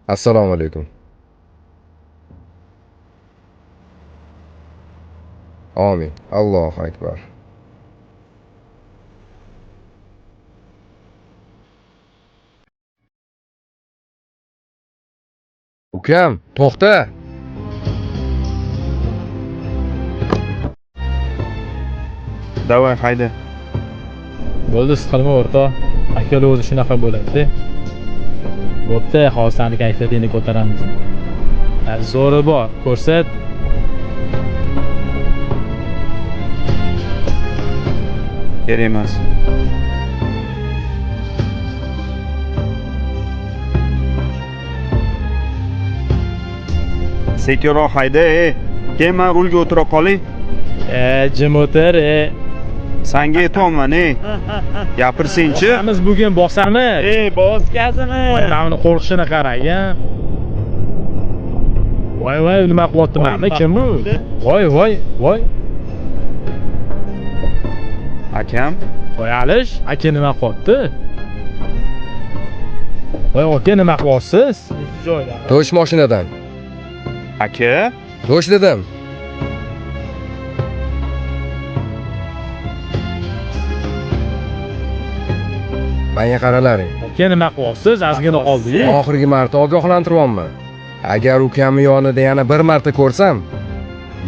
Assalomu alaykum. Amin. Allohu akbar. Ukam, to'xta. Davay hayda. Bo'ldi, siqilma o'rtoq. Akalar o'zi shunaqa bo'ladi-da. Bo'pti, hozir seni kayfiyatingni ko'taramiz. Zo'ri bor, ko'rsat. Kerak emas. Sekinroq hayda, keyin men rulga o'tira qolay. Jim o'tir. Sanga aytolman, Gapirsin-chi. Biz bugun bosamiz. Bos gazini. Mana qo'rqishini qarang, Voy, nima qilyapti mana? Kim bu? Voy. Akam, Voy Alish, aka nima qilyapti? Voy aka nima qilyapsiz? Joyda. To'sh mashinadan. aka, To'sh dedim. Menga qaralaring. Aka nima qilyapsiz? Ozgina qoldi. Oxirgi marta ogohlantiryapman. Agar ukamni yonida yana bir marta ko'rsam,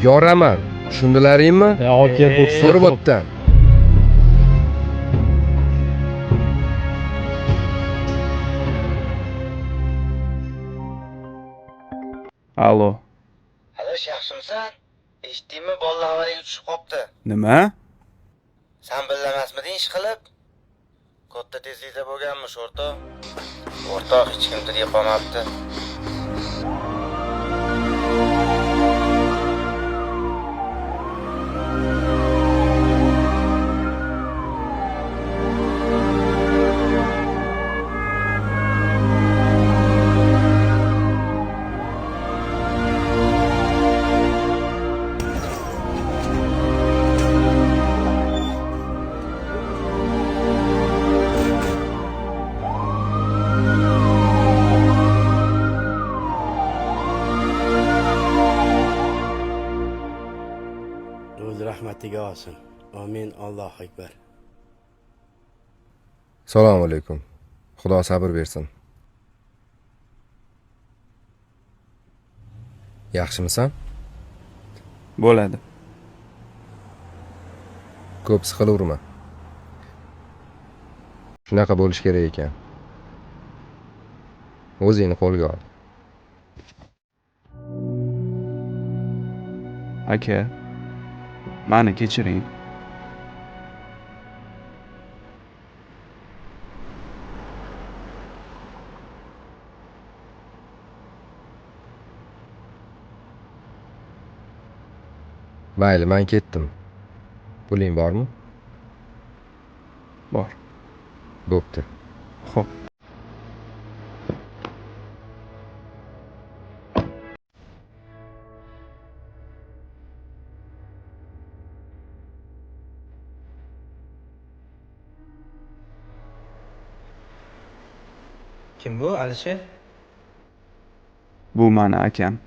yoraman. Tushundilaringmi? Aka bu Surib o'tdan. Allo. Alish, yaxshimisan? Eshitdingmi? Bolalar avariyaga tushib qopti. Nima? Sen bilamasmiding ish qilib? Katta tezlikda bo'lganmish o'rtoq. O'rtoq hech kim tilga qolmabdi. O'z rahmatiga olsin. Amin. Allohu akbar. Assalomu alaykum. Xudo sabr bersin. Yaxshimisan? Bo'ladi. Ko'p siqilaverma. Shunaqa bo'lish kerak ekan. O'zingni qo'lga ol. Aka, meni kechiring. Mayli, men ketdim. Puling bormi? Bor. Bo'pti. Xo'p. Kim bu, Alisher? Bu meni akam.